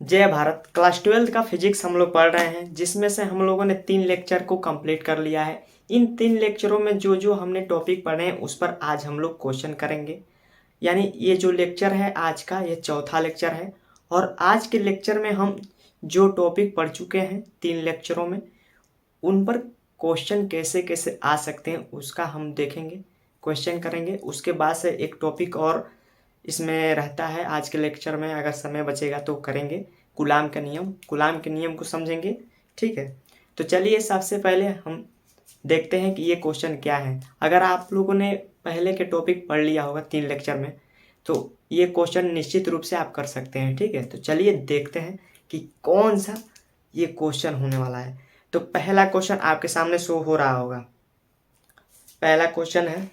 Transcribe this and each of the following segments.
जय Bharat. Class 12th का physics हम लोग पढ़ रहे हैं, जिसमें से हम लोगों ने 3 लेक्चर को कंप्लीट कर लिया है। इन 3 लेक्चरों में जो जो हमने टॉपिक पढ़े हैं उस पर आज हम लोग क्वेश्चन करेंगे। यानी ये जो लेक्चर है आज का, ये चौथा लेक्चर है। और आज के लेक्चर में हम जो टॉपिक पढ़ चुके हैं 3 लेक्चरों में, उन पर क्वेश्चन कैसे कैसे आ सकते हैं उसका हम देखेंगे, क्वेश्चन करेंगे। उसके बाद से एक टॉपिक और इसमें रहता है आज के लेक्चर में, अगर समय बचेगा तो करेंगे। गुलाम का नियम, गुलाम के नियम को समझेंगे। ठीक है, तो चलिए सबसे पहले हम देखते हैं कि ये क्वेश्चन क्या है। अगर आप लोगों ने पहले के टॉपिक पढ़ लिया होगा 3 लेक्चर में, तो ये क्वेश्चन निश्चित रूप से आप कर सकते हैं। ठीक है, तो चलिए देखते हैं कि कौन सा ये क्वेश्चन होने वाला है। तो पहला क्वेश्चन आपके सामने शो हो रहा होगा। पहला क्वेश्चन है,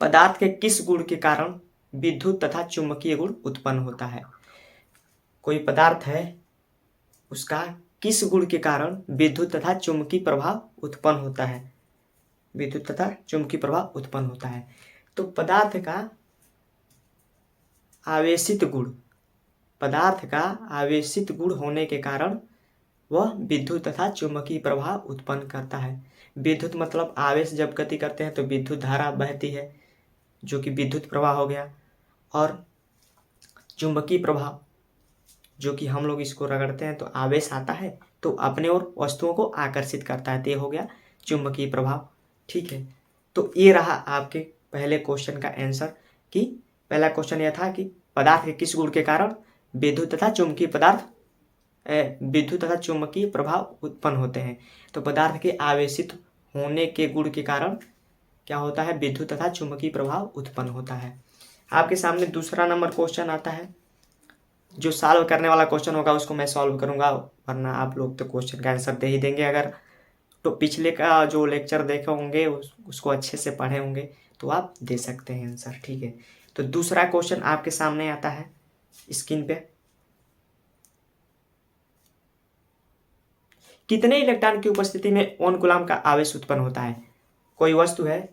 पदार्थ के किस गुण के कारण विद्युत तथा चुंबकीय गुण उत्पन्न होता है। कोई पदार्थ है, उसका किस गुण के कारण विद्युत तथा चुंबकीय प्रभाव उत्पन्न होता है। विद्युत तथा चुंबकीय प्रभाव उत्पन्न होता है। तो पदार्थ का आवेशित गुण, पदार्थ का आवेशित गुण होने के कारण वह विद्युत तथा चुंबकीय प्रभाव उत्पन्न करता है। विद्युत मतलब आवेश, जब गति करते हैं तो विद्युत धारा बहती है, जो कि विद्युत प्रवाह हो गया। और चुंबकीय प्रभाव, जो कि हम लोग इसको रगड़ते हैं तो आवेश आता है, तो अपने और वस्तुओं को आकर्षित करता है, तो ये हो गया चुंबकीय प्रभाव। ठीक है, तो ये रहा आपके पहले क्वेश्चन का आंसर। कि पहला क्वेश्चन यह था कि पदार्थ के किस गुण के कारण विद्युत तथा चुंबकीय प्रभाव उत्पन्न होते हैं। तो पदार्थ के आवेशित होने के गुण के कारण क्या होता है, विद्युत तथा चुंबकीय प्रभाव उत्पन्न होता है। आपके सामने दूसरा नंबर क्वेश्चन आता है। जो सॉल्व करने वाला क्वेश्चन होगा उसको मैं सॉल्व करूंगा, वरना आप लोग तो क्वेश्चन का आंसर दे ही देंगे। अगर तो पिछले का जो लेक्चर देखे होंगे उसको अच्छे से पढ़े होंगे तो आप दे सकते हैं आंसर। ठीक है, तो दूसरा क्वेश्चन आपके सामने आता है स्क्रीन पे। कितने इलेक्ट्रॉन की उपस्थिति में 1 कूलम्ब का आवेश उत्पन्न होता है। कोई वस्तु है,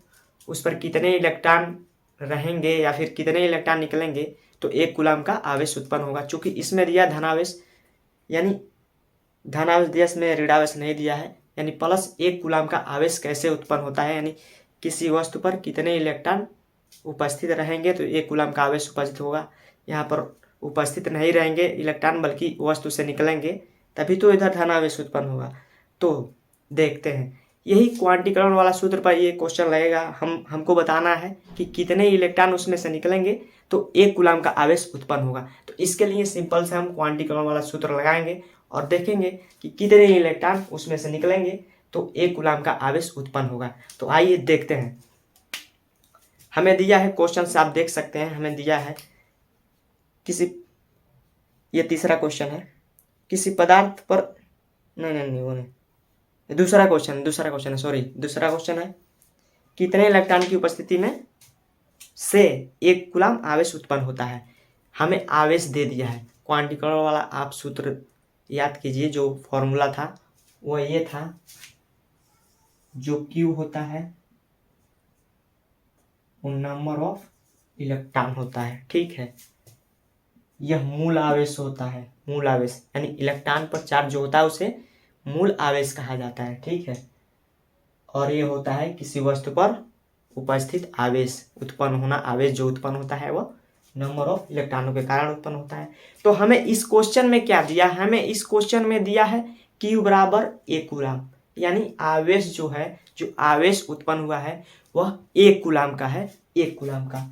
उस पर कितने इलेक्ट्रॉन रहेंगे या फिर कितने इलेक्ट्रॉन निकलेंगे तो 1 कूलम्ब का आवेश उत्पन्न होगा। चूंकि इसमें दिया धनावेश, यानी धनावेश दिया, इसमें ऋणावेश नहीं दिया है। यानी प्लस 1 कूलम्ब का आवेश कैसे उत्पन्न होता है, यानी किसी वस्तु पर कितने इलेक्ट्रॉन उपस्थित रहेंगे तो 1 कूलम्ब का आवेश उपस्थित होगा। यहाँ पर उपस्थित नहीं रहेंगे इलेक्ट्रॉन, बल्कि वस्तु से निकलेंगे, तभी तो इधर धनावेश उत्पन्न होगा। तो देखते हैं, यही क्वांटीकरण वाला सूत्र पर ये क्वेश्चन लगेगा। हमको बताना है कि कितने इलेक्ट्रॉन उसमें से निकलेंगे तो 1 कूलम्ब का आवेश उत्पन्न होगा। तो इसके लिए सिंपल से हम क्वांटीकरण वाला सूत्र लगाएंगे और देखेंगे कि कितने इलेक्ट्रॉन उसमें से निकलेंगे तो 1 कूलम्ब का आवेश उत्पन्न होगा। तो आइए देखते हैं। हमें दिया है क्वेश्चन से, आप देख सकते हैं, हमें दिया है ये तीसरा क्वेश्चन है। किसी पदार्थ पर नहीं वो नहीं, दूसरा क्वेश्चन है, सॉरी, दूसरा क्वेश्चन है, कितने इलेक्ट्रॉन की उपस्थिति में से 1 कूलम्ब आवेश उत्पन्न होता है। हमें आवेश दे दिया है। क्वांटीकरण वाला आप सूत्र याद कीजिए, जो फॉर्मूला था वो ये था, जो Q होता है वो नंबर ऑफ इलेक्ट्रॉन होता है। ठीक है, यह मूल आवेश होता है। मूल आवेश यानी इलेक्ट्रॉन पर चार्ज जो होता है उसे मूल आवेश कहा जाता है। ठीक है, और ये होता है किसी वस्तु पर उपस्थित आवेश, उत्पन्न होना, आवेश जो उत्पन्न होता है वह नंबर ऑफ इलेक्ट्रॉनों के कारण उत्पन्न होता है। तो हमें इस क्वेश्चन में क्या दिया है, हमें इस क्वेश्चन में दिया है Q बराबर 1 कूलम्ब, यानी आवेश जो है, जो आवेश उत्पन्न हुआ है वह 1 कूलम्ब का है, 1 कूलम्ब का।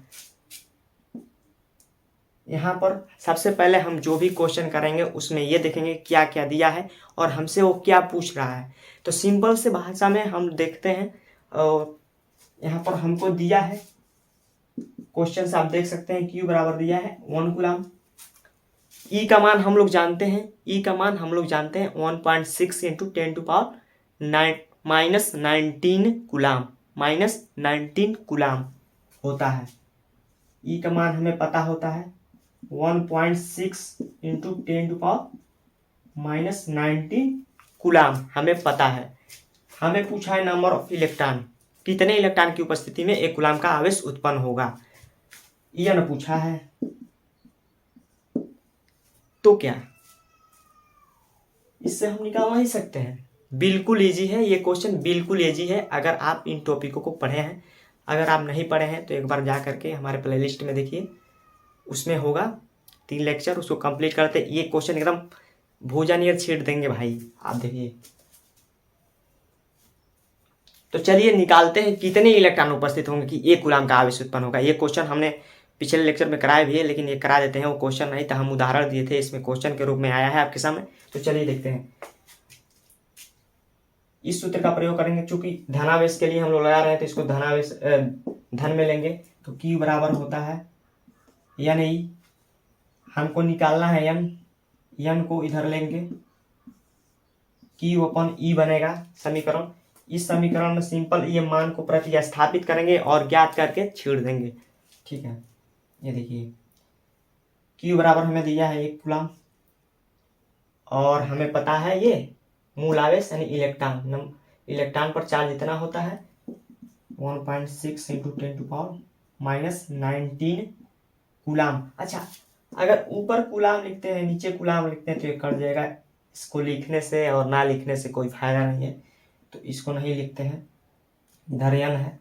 यहाँ पर सबसे पहले हम जो भी क्वेश्चन करेंगे उसमें ये देखेंगे क्या क्या दिया है और हमसे वो क्या पूछ रहा है। तो सिंपल से भाषा में हम देखते हैं, और यहाँ पर हमको दिया है क्वेश्चन से, आप देख सकते हैं Q बराबर दिया है 1 कूलम्ब। E का मान हम लोग जानते हैं, 1.6 इंटू 10⁻⁻19 कूलम्ब, -19 कूलम्ब होता है। E का मान हमें पता होता है 1.6 इंटू 10⁻⁻19 कूलम्ब हमें पता है। हमें पूछा है नंबर ऑफ इलेक्ट्रॉन, कितने इलेक्ट्रॉन की उपस्थिति में 1 कूलम्ब का आवेश उत्पन्न होगा, यह न पूछा है। तो क्या इससे हम निकालना ही सकते हैं। बिल्कुल ईजी है ये क्वेश्चन, बिल्कुल ईजी है अगर आप इन टॉपिकों को पढ़े हैं। अगर आप नहीं पढ़े हैं तो एक बार जा करके हमारे प्लेलिस्ट में देखिए, उसमें होगा 3 लेक्चर, उसको कंप्लीट करते ये क्वेश्चन एकदम भूजा नियर छीट देंगे भाई, आप देखिए। तो चलिए निकालते हैं कितने इलेक्ट्रॉन उपस्थित होंगे कि 1 कूलम का आवेश उत्पन्न होगा। ये क्वेश्चन हमने पिछले लेक्चर में कराया भी है, लेकिन ये करा देते हैं, वो क्वेश्चन नहीं था, हम उदाहरण दिए थे, इसमें क्वेश्चन के रूप में आया है आपके सामने। तो चलिए देखते हैं। इस सूत्र का प्रयोग करेंगे, चूंकि धनावेश के लिए हम लोग लगा रहे हैं तो इसको धनावेश धन में लेंगे। तो Q बराबर होता है एन ई, हमको निकालना है एन को इधर लेंगे, Q अपन ई बनेगा समीकरण। इस समीकरण में सिंपल ये मान को प्रतिस्थापित करेंगे और ज्ञात करके छीड़ देंगे, ठीक है। ये देखिए Q बराबर हमें दिया है 1 कूलम, और हमें पता है ये मूल आवेश यानी इलेक्ट्रॉन पर चार्ज इतना होता है 1.6 × 10⁻⁻19 कूलम। अच्छा, अगर ऊपर कूलम लिखते हैं नीचे कूलम लिखते हैं तो ये कट जाएगा। इसको लिखने से और ना लिखने से कोई फायदा नहीं है, तो इसको नहीं लिखते हैं, इधर n है।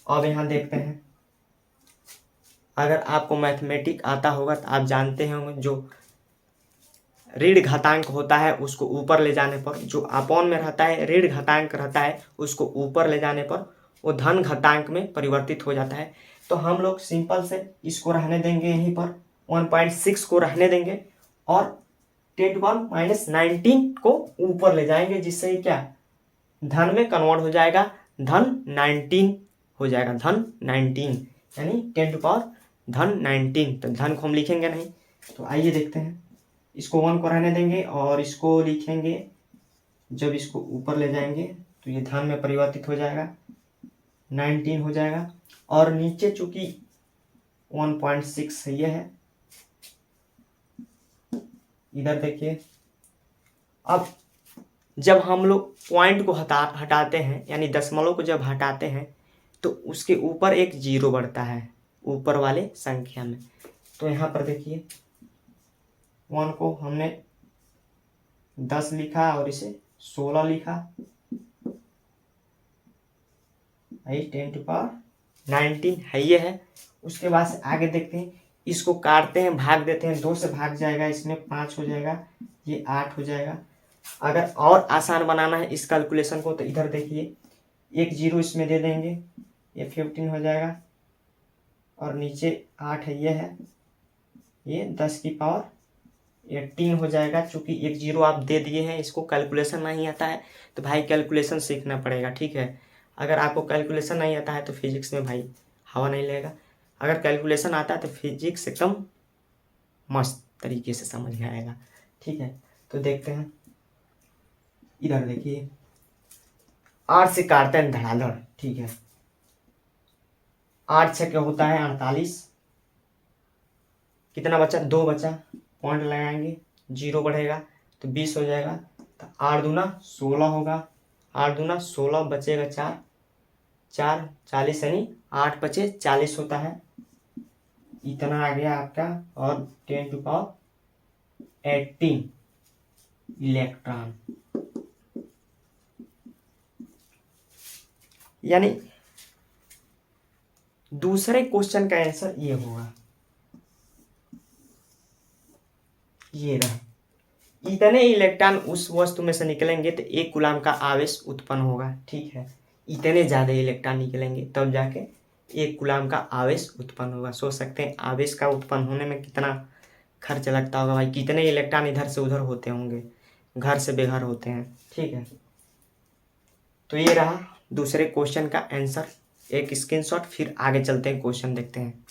अब यहाँ देखते हैं, अगर आपको मैथमेटिक आता होगा तो आप जानते होंगे, जो ऋण घातांक होता है उसको ऊपर ले जाने पर, जो अपॉन में रहता है ऋण घातांक रहता है, उसको ऊपर ले जाने पर वो धन घातांक में परिवर्तित हो जाता है। तो हम लोग सिंपल से इसको रहने देंगे, यहीं पर 1.6 को रहने देंगे और 10⁻⁻19 को ऊपर ले जाएंगे, जिससे क्या धन में कन्वर्ट हो जाएगा, धन 19 हो जाएगा, धन 19 यानी 10⁻19। तो धन को हम लिखेंगे नहीं, तो आइए देखते हैं। इसको 1 को रहने देंगे और इसको लिखेंगे, जब इसको ऊपर ले जाएंगे तो ये धन में परिवर्तित हो जाएगा, 19 हो जाएगा। और नीचे चूंकि 1.6 ये है, इधर देखिए। अब जब हम लोग पॉइंट को हटाते हैं यानी दशमलव को जब हटाते हैं तो उसके ऊपर एक 0 बढ़ता है ऊपर वाले संख्या में। तो यहाँ पर देखिए 1 को हमने 10 लिखा और इसे 16 लिखा, 10⁻19 है ये है। उसके बाद से आगे देखते हैं, इसको काटते हैं, भाग देते हैं, 2 से भाग जाएगा, इसमें 5 हो जाएगा, ये 8 हो जाएगा। अगर और आसान बनाना है इस कैलकुलेशन को तो इधर देखिए, एक 0 इसमें दे देंगे, ये 15 हो जाएगा, और नीचे 8 है, ये 10⁻18 हो जाएगा। चूंकि एक 0 आप दे दिए हैं, इसको कैलकुलेशन नहीं आता है तो भाई कैलकुलेशन सीखना पड़ेगा, ठीक है। अगर आपको कैलकुलेशन नहीं आता है तो फिजिक्स में भाई हवा नहीं लगेगा। अगर कैलकुलेशन आता है तो फिजिक्स एकदम मस्त तरीके से समझ में आएगा, ठीक है। तो देखते हैं, इधर देखिए 8 से काटते हैं धड़ाधड़, ठीक है। 8 6 क्या होता है 48, कितना बचा 2 बचा, पॉइंट लगाएंगे, 0 बढ़ेगा तो 20 हो जाएगा। तो 8 दूना 16 होगा, 8 दूना 16 बचेगा 4, 4 40 यानी 8 बचे 40 होता है। इतना आ गया आपका, और 10⁻18 इलेक्ट्रॉन, यानी दूसरे क्वेश्चन का आंसर ये होगा, ये रहा। इतने इलेक्ट्रॉन उस वस्तु में से निकलेंगे तो 1 कूलम का आवेश उत्पन्न होगा, ठीक है। इतने ज़्यादा इलेक्ट्रॉन निकलेंगे तब जाके 1 कूलम का आवेश उत्पन्न होगा। सोच सकते हैं आवेश का उत्पन्न होने में कितना खर्च लगता होगा भाई, कितने इलेक्ट्रॉन इधर से उधर होते होंगे, घर से बेघर होते हैं, ठीक है। तो ये रहा दूसरे क्वेश्चन का आंसर, एक स्क्रीनशॉट। फिर आगे चलते हैं, क्वेश्चन देखते हैं।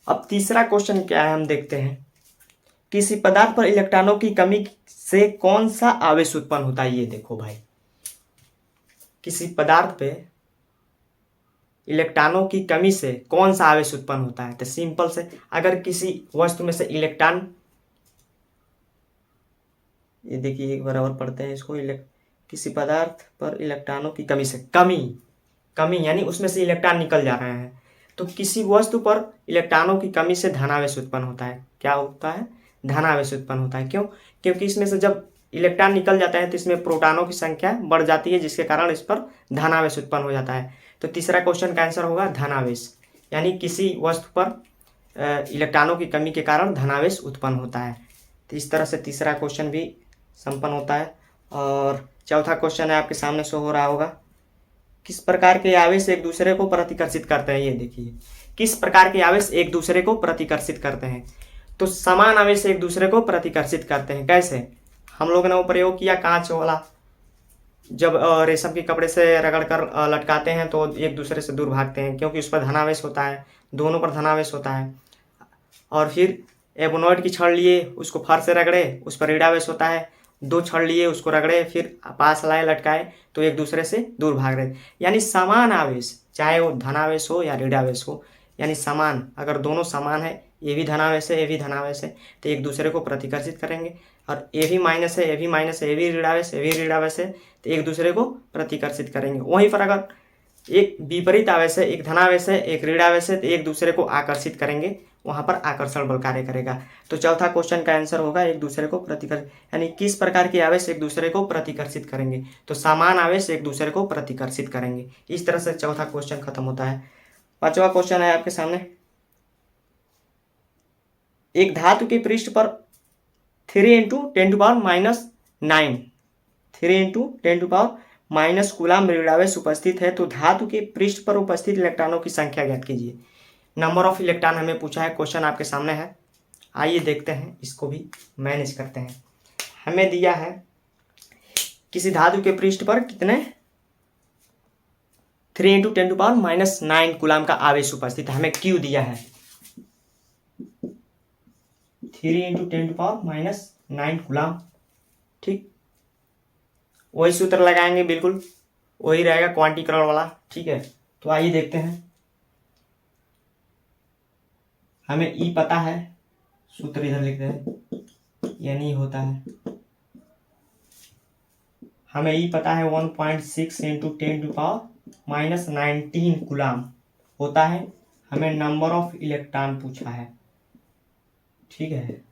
अब तीसरा क्वेश्चन क्या है हम देखते हैं। किसी पदार्थ पर इलेक्ट्रॉनों की कमी से कौन सा आवेश उत्पन्न होता है? ये देखो भाई, किसी पदार्थ पे इलेक्ट्रॉनों की कमी से कौन सा आवेश उत्पन्न होता है? तो सिंपल से, अगर किसी वस्तु में से इलेक्ट्रॉन, ये देखिए एक बार और पढ़ते हैं इसको, किसी पदार्थ पर इलेक्ट्रॉनों की कमी से, कमी यानी उसमें से इलेक्ट्रॉन निकल जा रहे हैं, तो किसी वस्तु पर इलेक्ट्रॉनों की कमी से धनावेश उत्पन्न होता है। क्या होता है? धनावेश उत्पन्न होता है। क्यों? क्योंकि इसमें से जब इलेक्ट्रॉन निकल जाता है तो इसमें प्रोटॉनों की संख्या बढ़ जाती है, जिसके कारण इस पर धनावेश उत्पन्न हो जाता है। तो तीसरा क्वेश्चन का आंसर होगा धनावेश, यानी किसी वस्तु पर इलेक्ट्रॉनों की कमी के कारण धनावेश उत्पन्न होता है। तो इस तरह से तीसरा क्वेश्चन भी संपन्न होता है। और चौथा क्वेश्चन है आपके सामने शो हो रहा होगा, किस प्रकार के आवेश एक दूसरे को प्रतिकर्षित करते हैं? ये देखिए, किस प्रकार के आवेश एक दूसरे को प्रतिकर्षित करते हैं? तो समान आवेश एक दूसरे को प्रतिकर्षित करते हैं। कैसे? हम लोगों ने वो प्रयोग किया कांच वाला, जब रेशम के कपड़े से रगड़ कर लटकाते हैं तो एक दूसरे से दूर भागते हैं, क्योंकि उस पर धनावेश होता है, दोनों पर धनावेश होता है। और फिर एबोनॉइड की छड़ लिए, उसको फर से रगड़े, उस पर ऋणावेश होता है। दो छड़ लिए, उसको रगड़े, फिर पास लाए, लटकाए, तो एक दूसरे से दूर भाग रहे। यानी समान आवेश, चाहे वो धनावेश हो या ऋणावेश हो, यानी समान, अगर दोनों समान है, ये भी धनावेश है, ये भी धनावेश है, तो एक दूसरे को प्रतिकर्षित करेंगे। और ये भी माइनस है, ये भी माइनस है, ये भी ऋणावेश, ये भी ऋणावेश है, तो एक दूसरे को प्रतिकर्षित करेंगे। वहीं पर अगर एक विपरीत आवेश है, एक धनावेश है, एक ऋणावेश है, तो एक दूसरे को आकर्षित करेंगे, वहां पर आकर्षण बल कार्य करेगा। तो चौथा क्वेश्चन का आंसर होगा एक दूसरे को प्रतिकर्षित, यानी किस प्रकार के आवेश एक दूसरे को प्रतिकर्षित करेंगे? तो समान आवेश एक दूसरे को प्रतिकर्षित करेंगे। इस तरह से चौथा क्वेश्चन खत्म होता है। पांचवा क्वेश्चन है आपके सामने, एक धातु के पृष्ठ पर 3 × 10⁻⁹ 3 × 10⁻⁻ कूलाम ऋणावेश उपस्थित है, तो धातु के पृष्ठ पर उपस्थित इलेक्ट्रॉनों की संख्या ज्ञात कीजिए। नंबर ऑफ इलेक्ट्रॉन हमें पूछा है, क्वेश्चन आपके सामने है। आइए देखते हैं, इसको भी मैनेज करते हैं। हमें दिया है किसी धातु के पृष्ठ पर कितने 3 × 10⁻⁹ कूलाम का आवेश उपस्थित है। हमें क्यू दिया है 3 × 10⁻⁹ कूलाम। ठीक, वही सूत्र लगाएंगे, बिल्कुल वही रहेगा क्वांटीकरण वाला। ठीक है, तो आइए देखते हैं। हमें ई पता है, सूत्र इधर लिख रहे हैं, यानी होता है, हमें ई पता है 1.6 × 10⁻⁻19 कूलाम होता है। हमें नंबर ऑफ इलेक्ट्रॉन पूछा है। ठीक है,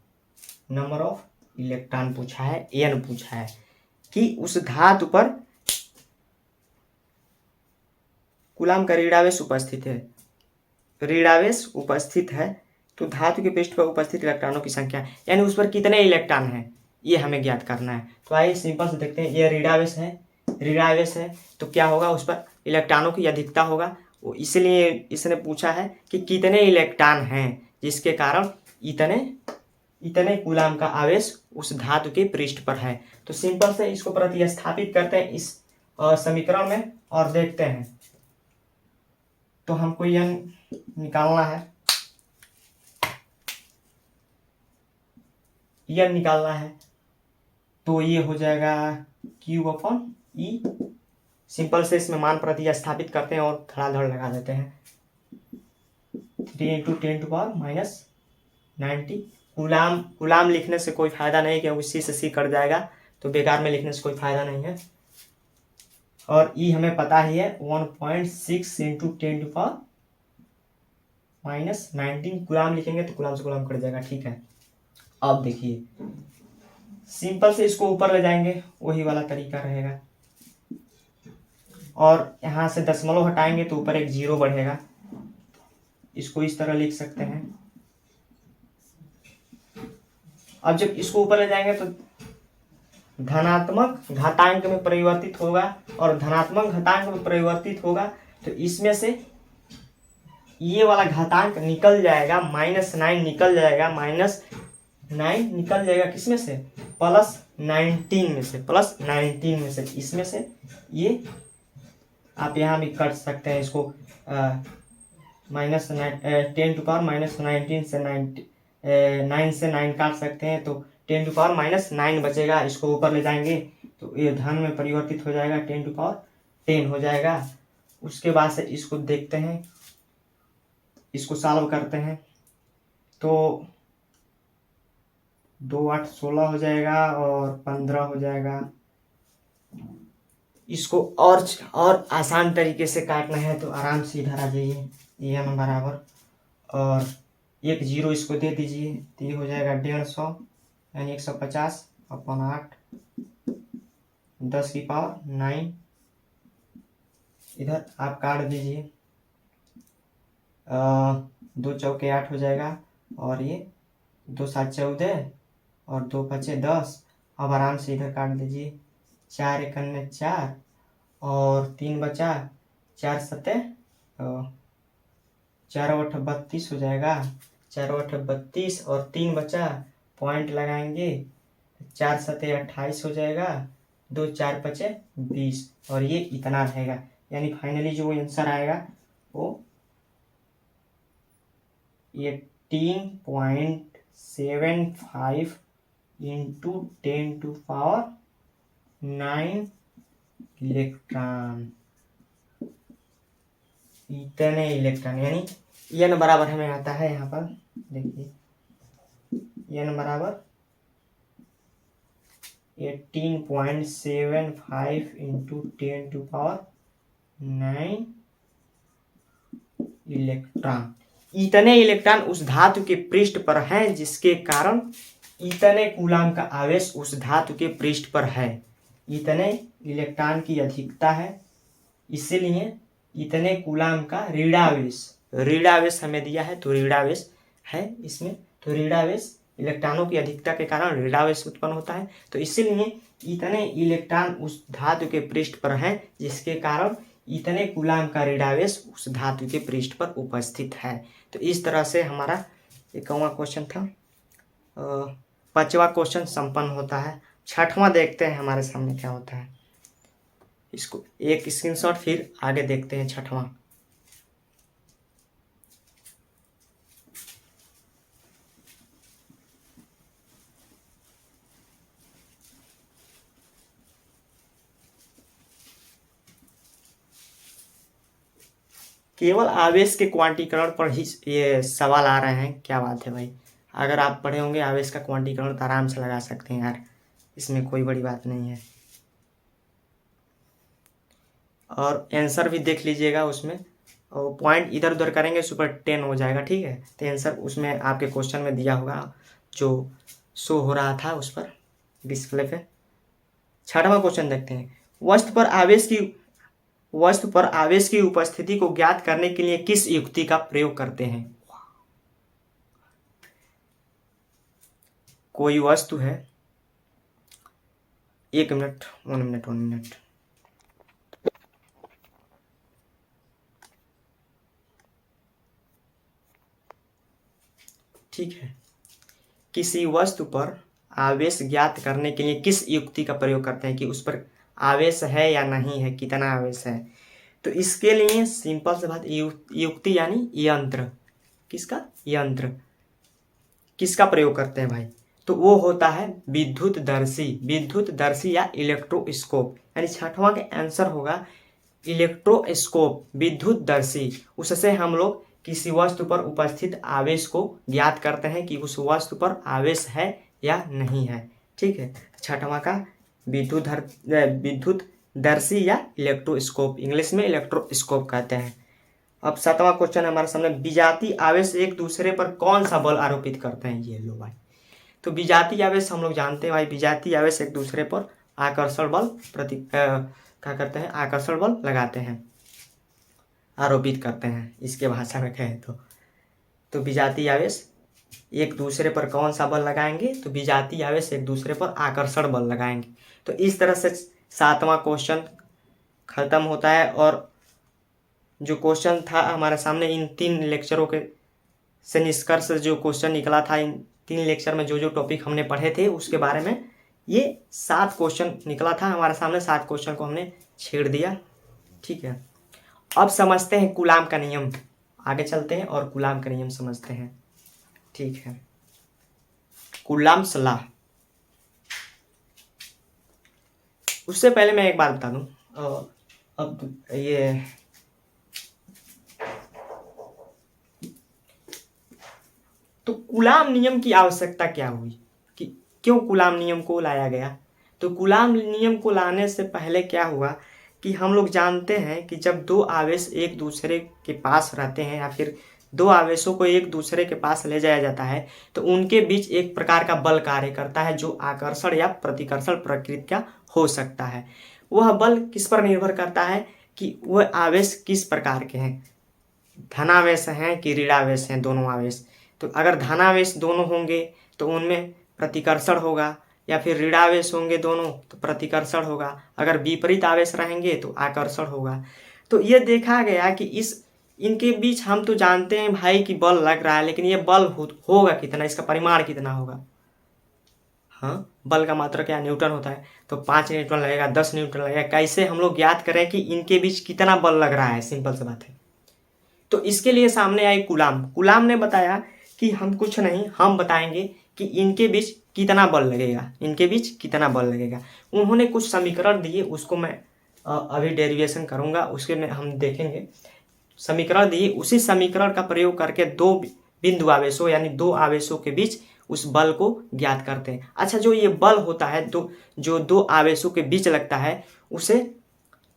नंबर ऑफ इलेक्ट्रॉन पूछा है, एन पूछा है कि उस धातु पर कूलाम का ऋणावेश उपस्थित है, ऋणावेश उपस्थित है, तो धातु के पृष्ठ पर उपस्थित इलेक्ट्रॉनों की संख्या, यानी उस पर कितने इलेक्ट्रॉन हैं, ये हमें ज्ञात करना है। तो आइए सिंपल से देखते हैं। ये ऋणावेश है, ऋणावेश है, तो क्या होगा, उस पर इलेक्ट्रॉनों की अधिकता होगा। इसलिए इसने पूछा है कि कितने इलेक्ट्रॉन हैं, जिसके कारण इतने कूलाम का आवेश उस धातु के पृष्ठ पर है। तो सिंपल से इसको प्रतिस्थापित करते हैं इस समीकरण में और देखते हैं। तो हमको यह निकालना है, यह निकालना है, तो ये हो जाएगा Q/E। सिंपल से इसमें मान प्रतिस्थापित करते हैं और धड़ाधड़ लगा देते हैं। 3 × 10⁻⁹ कूलाम लिखने से कोई फायदा नहीं, क्योंकि सी से सी कट जाएगा, तो बेकार में लिखने से कोई फायदा नहीं है। और ई हमें पता ही है 1.6 × 10⁻⁹ कूलाम लिखेंगे तो कूलाम से कूलाम कट जाएगा। ठीक है, अब देखिए सिंपल से इसको ऊपर ले जाएंगे, वही वाला तरीका रहेगा, और यहाँ से दशमलव हटाएंगे तो ऊपर एक 0 बढ़ेगा। इसको इस तरह लिख सकते हैं। अब जब इसको ऊपर ले जाएंगे तो धनात्मक घातांक में परिवर्तित होगा, और धनात्मक घातांक में परिवर्तित होगा तो इसमें से ये वाला घातांक निकल जाएगा, -9 निकल जाएगा, -9 निकल जाएगा किसमें से, +19 में से, +19 में से। इसमें से ये आप यहाँ भी कट सकते हैं इसको, -10⁻⁻19 से 9 से 9 काट सकते हैं तो 10⁻⁹ बचेगा। इसको ऊपर ले जाएंगे तो ये धन में परिवर्तित हो जाएगा, 10⁻10 हो जाएगा। उसके बाद से इसको देखते हैं, इसको सॉल्व करते हैं तो 2 8 16 हो जाएगा और 15 हो जाएगा। इसको और आसान तरीके से काटना है तो आराम से इधर आ जाइए, n बराबर और एक जीरो इसको दे दीजिए तो ये हो जाएगा 150 यानी 150/8 10⁻9। इधर आप काट दीजिए, 2 चौके 8 हो जाएगा और ये 2 7 14 और 2 5 10। अब आराम से इधर काट दीजिए, 4 1 4 और 3 बचा, 4 7 4 8 32 हो जाएगा, 4 8 32 और 3 बचा, पॉइंट लगाएंगे, 4 7 28 हो जाएगा, 2 4 5 20 और ये इतना रहेगा। यानी फाइनली जो आंसर आएगा वो 18.75 इंटू 10⁹9 इलेक्ट्रॉन। इतने इलेक्ट्रॉन यानी n बराबर हमें आता है यहाँ पर, देखिए n बराबर 18.75 इंटू 10⁹9 इलेक्ट्रॉन। इतने इलेक्ट्रॉन उस धातु के पृष्ठ पर हैं जिसके कारण इतने कूलाम का आवेश उस धातु के पृष्ठ पर है। इतने इलेक्ट्रॉन की अधिकता है, इसीलिए इतने कूलाम का ऋणावेश हमें दिया है तो ऋणावेश है इसमें, तो ऋणावेश इलेक्ट्रॉनों की अधिकता के कारण ऋणावेश उत्पन्न होता है। तो इसीलिए इतने इलेक्ट्रॉन उस धातु के पृष्ठ पर हैं जिसके कारण इतने कूलाम का ऋणावेश उस धातु के पृष्ठ पर उपस्थित है। तो इस तरह से हमारा 1वां क्वेश्चन था। 5वां क्वेश्चन संपन्न होता है। 6वां देखते हैं हमारे सामने क्या होता है, इसको एक स्क्रीनशॉट फिर आगे देखते हैं। 6वां केवल आवेश के क्वांटीकरण पर ही ये सवाल आ रहे हैं, क्या बात है भाई। अगर आप पढ़े होंगे आवेश का क्वांटीकरण तो आराम से लगा सकते हैं यार, इसमें कोई बड़ी बात नहीं है। और आंसर भी देख लीजिएगा उसमें, और पॉइंट इधर उधर करेंगे सुपर 10 हो जाएगा, ठीक है। तो आंसर उसमें आपके क्वेश्चन में दिया होगा जो शो हो रहा था उस पर डिस्प्ले पे। 6वां क्वेश्चन देखते हैं। वस्तु पर आवेश की उपस्थिति को ज्ञात करने के लिए किस युक्ति का प्रयोग करते हैं। कोई वस्तु है, 1 मिनट 1 मिनट ठीक है। किसी वस्तु पर आवेश ज्ञात करने के लिए किस युक्ति का प्रयोग करते हैं कि उस पर आवेश है या नहीं है, कितना आवेश है। तो इसके लिए सिंपल से बात, युक्ति यानी यंत्र। यंत्र किसका प्रयोग करते हैं भाई, तो वो होता है विद्युतदर्शी या इलेक्ट्रोस्कोप। यानी 6वां का आंसर होगा इलेक्ट्रोस्कोप, विद्युतदर्शी। उससे हम लोग किसी वस्तु पर उपस्थित आवेश को ज्ञात करते हैं कि उस वस्तु पर आवेश है या नहीं है, ठीक है। 6वां का विद्युतदर्शी या इलेक्ट्रोस्कोप, इंग्लिश में इलेक्ट्रोस्कोप कहते हैं। अब 7वां क्वेश्चन हमारे सामने, विजातीय आवेश एक दूसरे पर कौन सा बल आरोपित करते हैं। ये लो भाई, तो विजातीय आवेश हम लोग जानते हैं भाई, विजातीय आवेश एक दूसरे पर आकर्षण बल क्या करते हैं, आकर्षण बल लगाते हैं, आरोपित करते हैं, इसके भाषा में कहें तो विजातीय आवेश एक दूसरे पर कौन सा बल लगाएंगे, तो विजातीय आवेश एक दूसरे पर आकर्षण बल लगाएंगे। तो इस तरह से 7वां क्वेश्चन खत्म होता है। और जो क्वेश्चन था हमारे सामने, इन 3 लेक्चरों के से निष्कर्ष जो क्वेश्चन निकला था, इन 3 लेक्चर में जो टॉपिक हमने पढ़े थे उसके बारे में ये 7 क्वेश्चन निकला था हमारे सामने। 7 क्वेश्चन को हमने छेड़ दिया, ठीक है। अब समझते हैं कूलाम का नियम, आगे चलते हैं और कूलाम का नियम समझते हैं, ठीक है। Coulombs law. उससे पहले मैं एक बात बता दूं, अब ये तो कूलाम नियम की आवश्यकता क्या हुई, कि क्यों कूलाम नियम को लाया गया। तो कूलाम नियम को लाने से पहले क्या हुआ कि हम लोग जानते हैं कि जब दो आवेश एक दूसरे के पास रहते हैं या फिर दो आवेशों को एक दूसरे के पास ले जाया जाता है तो उनके बीच एक प्रकार का बल कार्य करता है जो आकर्षण या प्रतिकर्षण प्रकृति का हो सकता है। वह बल किस पर निर्भर करता है कि वह आवेश किस प्रकार के हैं, धनावेश हैं कि ऋणावेश हैं, दोनों आवेश। तो अगर धनावेश दोनों होंगे तो उनमें प्रतिकर्षण होगा, या फिर ऋणावेश होंगे दोनों तो प्रतिकर्षण होगा, अगर विपरीत आवेश रहेंगे तो आकर्षण होगा। तो ये देखा गया कि इनके बीच हम तो जानते हैं भाई कि बल लग रहा है, लेकिन ये बल होगा कितना, इसका परिमाण कितना होगा। हाँ, बल का मात्रा क्या न्यूटन होता है, तो 5 न्यूटन लगेगा, 10 न्यूटन लगेगा। कैसे हम लोग ज्ञात करें कि इनके बीच कितना बल लग रहा है, सिंपल सी बात है। तो इसके लिए सामने आई कूलाम ने बताया कि हम कुछ नहीं, हम बताएंगे कि इनके बीच कितना बल लगेगा, इनके बीच कितना बल लगेगा। उन्होंने कुछ समीकरण दिए, उसको मैं अभी डेरिवेशन करूंगा, उसके में हम देखेंगे। समीकरण दिए, उसी समीकरण का प्रयोग करके दो बिंदु आवेशों यानी दो आवेशों के बीच उस बल को ज्ञात करते हैं। अच्छा, जो ये बल होता है जो दो आवेशों के बीच लगता है उसे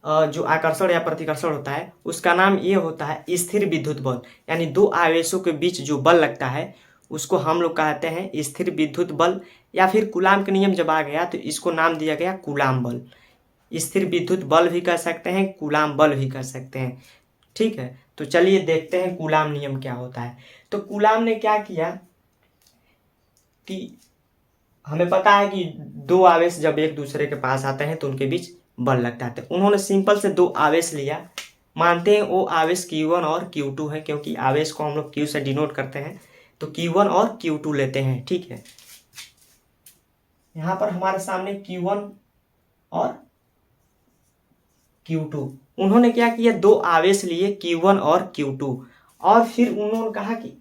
जो आकर्षण या प्रतिकर्षण होता है उसका नाम ये होता है स्थिर विद्युत बल। यानी दो आवेशों के बीच जो बल लगता है उसको हम लोग कहते हैं स्थिर विद्युत बल, या फिर कूलाम का नियम जब आ गया तो इसको नाम दिया गया कूलाम बल। स्थिर विद्युत बल भी कह सकते हैं, कूलाम बल भी कह सकते हैं। ठीक है, तो चलिए देखते हैं कूलाम नियम क्या होता है। तो कूलाम ने क्या किया कि हमें पता है कि दो आवेश जब एक दूसरे के पास आते हैं तो उनके बीच बल लगता है। तो उन्होंने सिंपल से दो आवेश लिया, मानते हैं वो आवेश Q1 और Q2 है, क्योंकि आवेश को हम लोग Q से डिनोट करते हैं, तो Q1 और Q2 लेते हैं। ठीक है, यहाँ पर हमारे सामने Q1 और Q2। उन्होंने क्या किया, दो आवेश लिए Q1 और Q2, और फिर उन्होंने कहा कि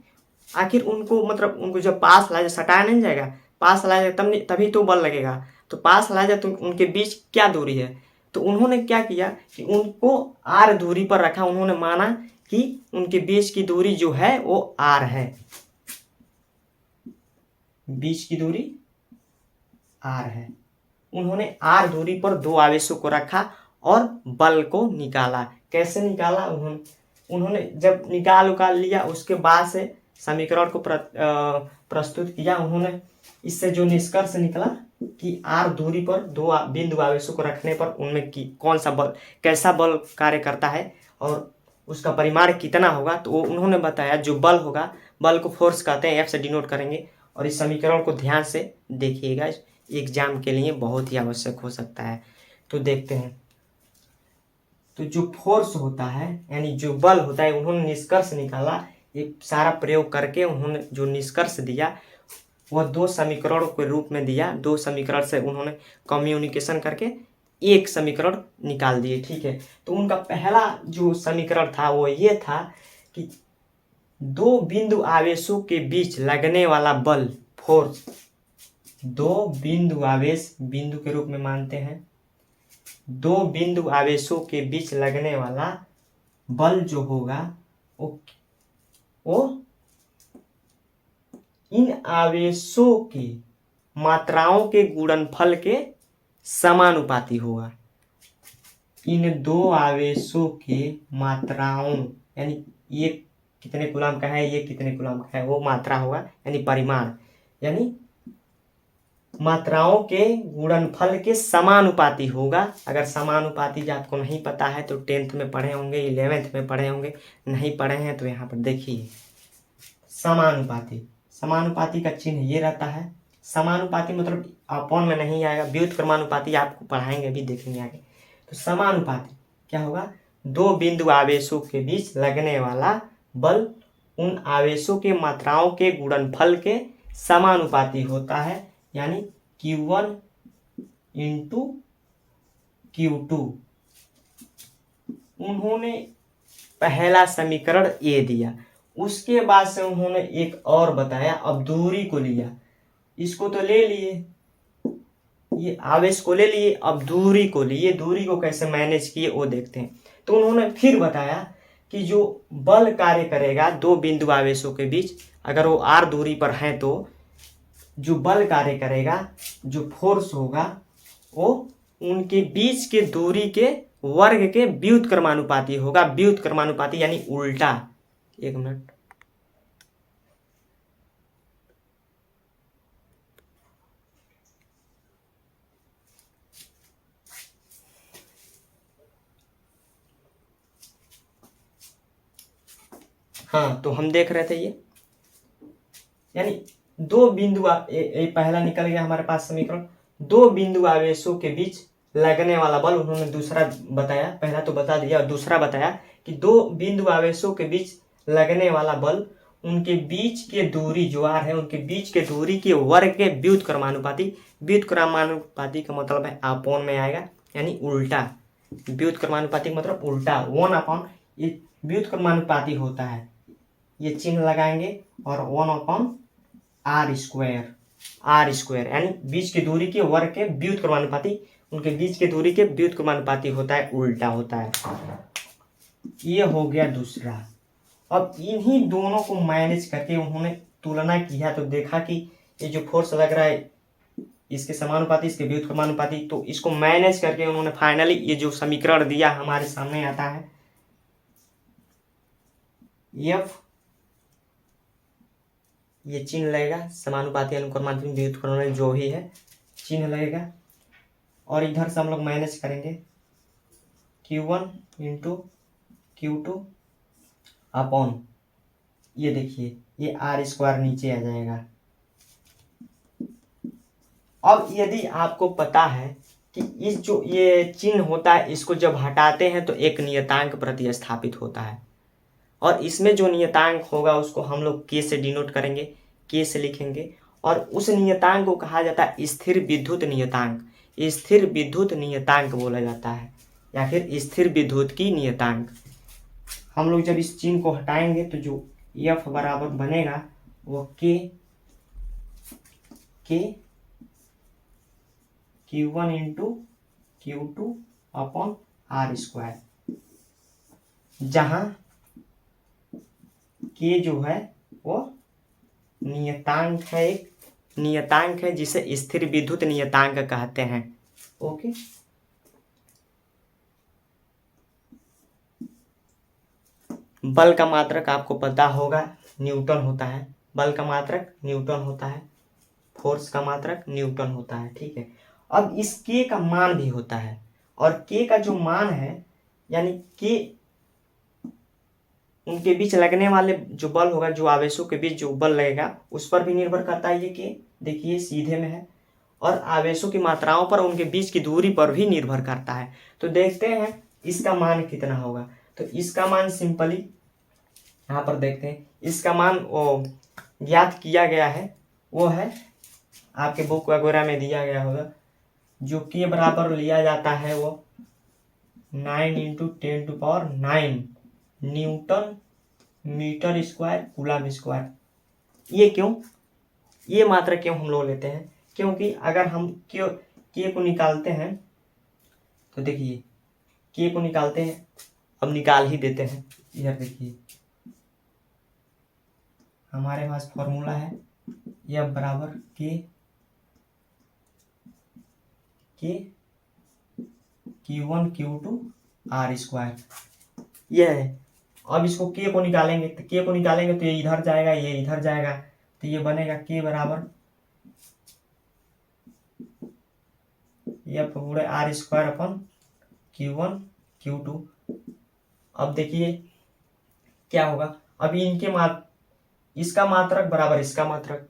आखिर उनको मतलब उनको जब पास लाया, सटाया नहीं जाएगा, पास लाया जाए तब तभी तो बल लगेगा। तो पास लाया जाए तो उनके बीच क्या दूरी है, तो उन्होंने क्या किया कि उनको r दूरी पर रखा। उन्होंने माना कि उनके बीच की दूरी जो है वो r है, बीच की दूरी r है। उन्होंने r दूरी पर दो आवेशों को रखा और बल को निकाला। कैसे निकाला, उन्होंने जब निकाल लिया उसके बाद से समीकरण को प्रस्तुत किया। उन्होंने इससे जो निष्कर्ष निकला कि r दूरी पर दो बिंदु आवेशों को रखने पर उनमें कौन सा बल, कैसा बल कार्य करता है और उसका परिमाण कितना होगा, तो वो उन्होंने बताया जो बल होगा, बल को फोर्स कहते हैं, F से डिनोट करेंगे। और इस समीकरण को ध्यान से देखिएगा, एग्जाम के लिए बहुत ही आवश्यक हो सकता है। तो देखते हैं, तो जो फोर्स होता है यानी जो बल होता है, उन्होंने निष्कर्ष निकाला। ये सारा प्रयोग करके उन्होंने जो निष्कर्ष दिया वह दो समीकरणों के रूप में दिया। दो समीकरण से उन्होंने कम्युनिकेशन करके एक समीकरण निकाल दिए। ठीक है, तो उनका पहला जो समीकरण था वो ये था कि दो बिंदु आवेशों के बीच लगने वाला बल, फोर्स, दो बिंदु आवेश बिंदु के रूप में मानते हैं, दो बिंदु आवेशों के बीच लगने वाला बल जो होगा वो इन आवेशों की मात्राओं के गुणनफल के समानुपाती होगा। इन दो आवेशों के मात्राओं यानी ये कितने कूलाम का है, ये कितने कूलाम का है, वो मात्रा होगा यानी परिमाण, यानी मात्राओं के गुणनफल के समानुपाती होगा। अगर समानुपाती आपको नहीं पता है तो 10th में पढ़े होंगे, 11th में पढ़े होंगे, नहीं पढ़े हैं तो यहाँ पर देखिए समानुपाती। समानुपाती का चिन्ह ये रहता है। समानुपाती मतलब अपॉन में नहीं आएगा, व्युत्क्रमानुपाती आपको पढ़ाएंगे, भी देखेंगे आगे। तो समानुपाती क्या होगा, दो बिंदु आवेशों के बीच लगने वाला बल उन आवेशों के मात्राओं के गुणनफल के समानुपाती होता है, यानी Q1 इंटू Q2। उन्होंने पहला समीकरण ए दिया, उसके बाद से उन्होंने एक और बताया, अब दूरी को लिया। इसको तो ले लिए, ये आवेश को ले लिए, अब दूरी को लिए, दूरी को कैसे मैनेज किए वो देखते हैं। तो उन्होंने फिर बताया कि जो बल कार्य करेगा दो बिंदु आवेशों के बीच, अगर वो r दूरी पर हैं तो जो बल कार्य करेगा, जो फोर्स होगा, वो उनके बीच के दूरी के वर्ग के व्युत्क्रमानुपाती होगा। व्युत्क्रमानुपाती यानी उल्टा। एक मिनट, हाँ, तो हम देख रहे थे ये, यानी दो बिंदु पहला निकल गया हमारे पास समीकरण। दो बिंदु आवेशों के बीच लगने वाला बल, उन्होंने दूसरा बताया, पहला तो बता दिया, और दूसरा बताया कि दो बिंदु आवेशों के बीच लगने वाला बल उनके बीच के दूरी जो r है, उनके बीच के दूरी के वर्ग के व्युत्क्रमानुपाती। व्युत्क्रमानुपाती का मतलब है अपॉन में आएगा, यानी उल्टा। व्युत्क्रमानुपाती का मतलब उल्टा, 1/, ये व्युत्क्रमानुपाती होता है, ये चिन्ह लगाएंगे, और 1/r² यानी बीच की दूरी के वर्ग के व्युत्क्रमानुपाती, उनके बीच की दूरी के व्युत्क्रमानुपाती होता है, उल्टा होता है। ये हो गया दूसरा। अब इन्हीं दोनों को मैनेज करके उन्होंने तुलना किया, तो देखा कि ये जो फोर्स लग रहा है इसके समानुपाती, इसके व्युत्क्रमानुपाती, तो इसको मैनेज करके उन्होंने फाइनली ये जो समीकरण दिया हमारे सामने आता है, एफ, ये चिन्ह लगेगा, समानुपाती, अनुक्रमानुपाती, व्युत्क्रमानुपाती जो भी है चिन्ह लगेगा, और इधर से हम लोग मैनेज करेंगे Q1 इंटू Q2 अपॉन, ये देखिए ये r² नीचे आ जाएगा। अब यदि आपको पता है कि इस जो ये चिन्ह होता है, इसको जब हटाते हैं तो एक नियतांक प्रतिस्थापित होता है, और इसमें जो नियतांक होगा उसको हम लोग k से डिनोट करेंगे, k से लिखेंगे, और उस नियतांक को कहा जाता है स्थिर विद्युत नियतांक। स्थिर विद्युत नियतांक बोला जाता है, या फिर स्थिर विद्युत की नियतांक। हम लोग जब इस चिन्ह को हटाएंगे तो जो F बराबर बनेगा वो k Q1 into Q2 upon r², जहां k जो है वो नियतांक है, एक नियतांक है जिसे स्थिर विद्युत नियतांक कहते हैं। ओके, बल का मात्रक आपको पता होगा न्यूटन होता है, बल का मात्रक न्यूटन होता है, फोर्स का मात्रक न्यूटन होता है, ठीक है। अब इस k का मान भी होता है, और k का जो मान है, यानी k उनके बीच लगने वाले जो बल होगा, जो आवेशों के बीच जो बल लगेगा उस पर भी निर्भर करता है। ये k देखिए सीधे में है, और आवेशों की मात्राओं पर, उनके बीच की दूरी पर भी निर्भर करता है। तो देखते हैं इसका मान कितना होगा। तो इसका मान सिंपली यहाँ पर देखते हैं, इसका मान वो ज्ञात किया गया है, वो है आपके बुक वगैरह में दिया गया होगा। जो k बराबर लिया जाता है वो 9 × 10⁹ newton metre square coulomb square. ये क्यों, ये मात्रा क्यों हम लोग लेते हैं? क्योंकि अगर हम k को निकालते हैं तो देखिए k को निकालते हैं, अब निकाल ही देते हैं। इधर देखिए हमारे पास फॉर्मूला है F बराबर k Q1 Q2 r², यह है। अब इसको k को निकालेंगे, तो k को निकालेंगे तो ये इधर जाएगा, ये इधर जाएगा, तो ये बनेगा k बराबर F पूरे r² अपन Q1 Q2। अब देखिए क्या होगा, अभी इनके इसका मात्रक बराबर इसका मात्रक,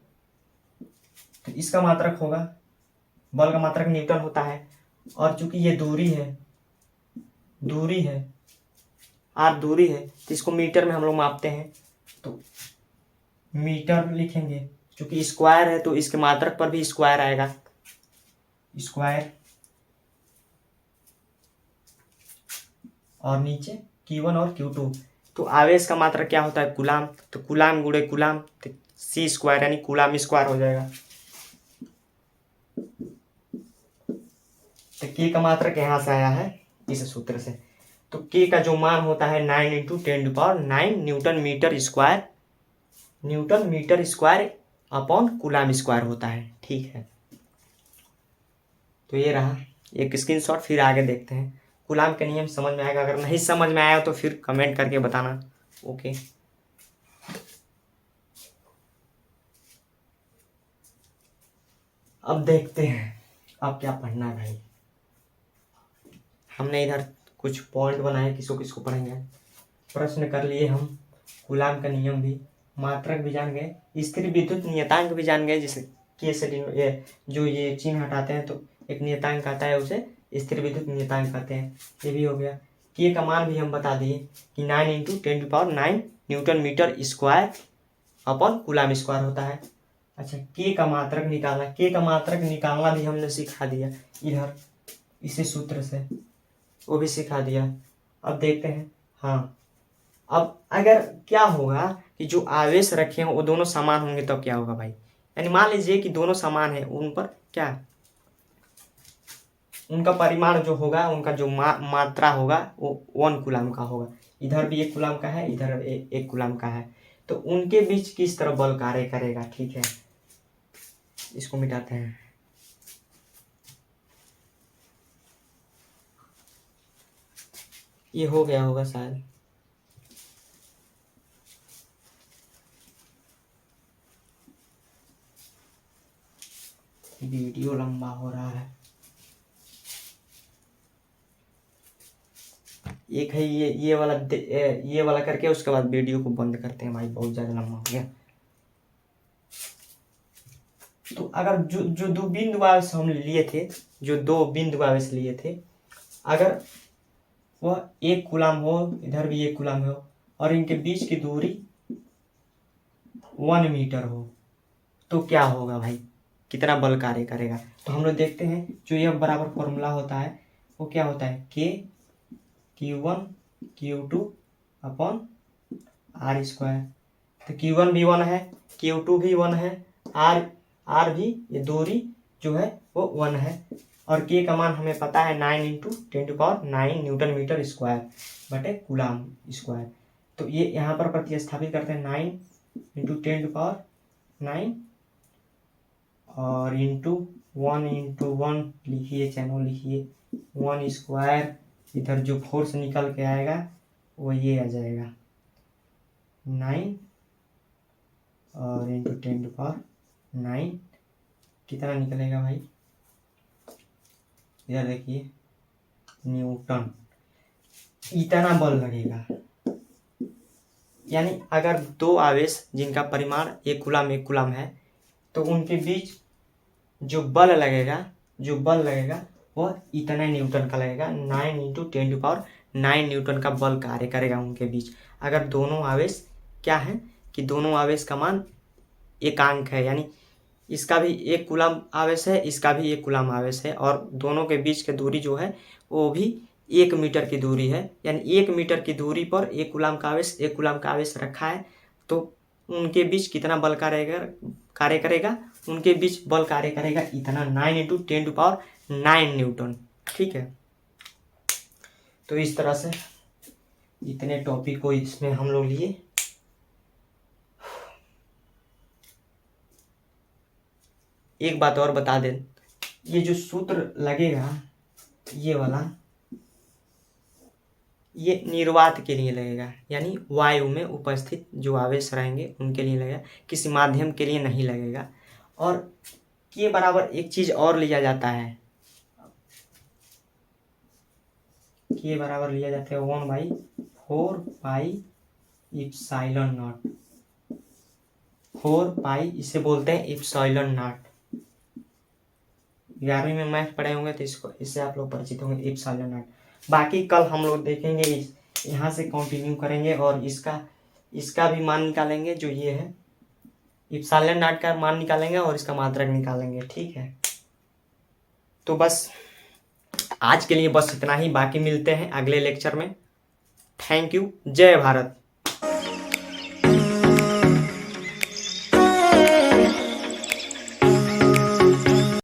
तो इसका मात्रक होगा, बल का मात्रक न्यूटन होता है, और चूंकि ये दूरी है r दूरी है, तो इसको मीटर में हम लोग मापते हैं, तो मीटर लिखेंगे। चूंकि स्क्वायर है तो इसके मात्रक पर भी स्क्वायर आएगा, स्क्वायर, और नीचे Q1 और Q2। तो आवेश का मात्रक क्या होता है? कूलाम, तो कूलाम गुणे कूलाम, तो c² यानी कूलाम स्क्वायर हो जाएगा। तो के का मात्रक यहाँ से आया है इस सूत्र से। तो के का जो मान होता है 9 × 10⁹ newton metre square upon coulomb square होता है। ठीक है, तो ये रहा एक स्क्रीनशॉट। फिर आगे देखते हैं। कूलाम के नियम समझ में आएगा, अगर नहीं समझ में आया तो फिर कमेंट करके बताना। ओके, अब देखते हैं अब क्या पढ़ना है भाई। हमने इधर कुछ पॉइंट बनाए, किसको पढ़ेंगे। प्रश्न कर लिए हम, कूलाम का नियम भी, मात्रक भी जान गए, स्थिर विद्युत नियतांक भी जान गए। जैसे के से जो ये चिन्ह हटाते हैं तो एक नियतांक आता है, उसे स्थिर विद्युत नियतांक कहते हैं। ये भी हो गया। के का मान भी हम बता दिए कि 9 × 10⁹ newton metre square upon coulomb square होता है। अच्छा, के का मात्रक निकालना, के का मात्रक निकालना भी हमने सिखा दिया इधर इसी सूत्र से, वो भी सिखा दिया। अब देखते हैं। हाँ, अब अगर क्या होगा कि जो आवेश रखे हैं वो दोनों समान होंगे तब क्या होगा भाई। यानी मान लीजिए कि दोनों समान है, उन पर क्या उनका परिमाण जो होगा, उनका जो मात्रा होगा वो 1 कूलाम का होगा। इधर भी 1 कूलाम का है, इधर 1 कूलाम का है। तो उनके बीच किस तरह बल कार्य करेगा। ठीक है, इसको मिटाते हैं। ये हो गया होगा शायद। वीडियो लंबा हो रहा है। एक है ये वाला करके उसके बाद वीडियो को बंद करते हैं भाई, बहुत ज्यादा लंबा हो गया। तो अगर जो दो बिंदु आवेश हम लिए थे, जो 2 बिंदु आवेश लिए थे, अगर वह 1 कूलाम हो, इधर भी 1 कूलाम हो, और इनके बीच की दूरी 1 मीटर हो, तो क्या होगा भाई, कितना बल कार्य करेगा। तो हम लोग देखते हैं, जो यह बराबर फॉर्मूला होता है वो क्या होता है, के Q1 Q2 upon R square. तो Q1 भी 1 है, Q2 भी 1 है, R भी, ये दूरी जो है वो 1 है। और के का मान हमें पता है 9 × 10⁹ न्यूटन मीटर स्क्वायर बटे कूलाम स्क्वायर। तो ये यहाँ पर प्रतिस्थापित करते हैं, 9 × 10⁹ और इंटू 1 × 1 लिखिए, चैनल लिखिए, 1 स्क्वायर। इधर जो फोर्स निकल के आएगा वो ये आ जाएगा 9 और इंटू 10⁹ कितना निकलेगा भाई, इधर देखिए, न्यूटन। इतना बल लगेगा। यानी अगर 2 आवेश जिनका परिमाण 1 कूलाम है, तो उनके बीच जो बल लगेगा वह इतना न्यूटन का लगेगा। 9 × 10⁹ न्यूटन का बल कार्य करेगा उनके बीच। अगर दोनों आवेश क्या है कि दोनों आवेश का मान एकांक है, यानी इसका भी 1 कूलाम आवेश है, इसका भी 1 कूलाम आवेश है, और दोनों के बीच की दूरी जो है वो भी 1 मीटर की दूरी है। यानी 1 मीटर की दूरी पर 1 कूलाम का आवेश रखा है, तो उनके बीच कितना बल कार्य करेगा, उनके बीच बल कार्य करेगा इतना, 9 × 10⁹ न्यूटन। ठीक है, तो इस तरह से इतने टॉपिक को इसमें हम लोग लिए। एक बात और बता दें, ये जो सूत्र लगेगा ये वाला, ये निर्वात के लिए लगेगा, यानी वायु में उपस्थित जो आवेश रहेंगे उनके लिए लगेगा, किसी माध्यम के लिए नहीं लगेगा। और के बराबर एक चीज और लिया जाता है, के बराबर लिया जाता है 1/4 पाई एप्सिलॉन नॉट। 4 पाई इसे बोलते हैं एप्सिलॉन नॉट। 11वीं में मैथ पढ़े होंगे तो इससे आप लोग परिचित होंगे, एप्सिलॉन नॉट। बाकी कल हम लोग देखेंगे, यहाँ से कंटिन्यू करेंगे और इसका भी मान निकालेंगे, जो ये है एप्सिलॉन नॉट का मान निकालेंगे और इसका मात्रक निकालेंगे। ठीक है, तो बस आज के लिए बस इतना ही, बाकी मिलते हैं अगले लेक्चर में। थैंक यू, जय भारत।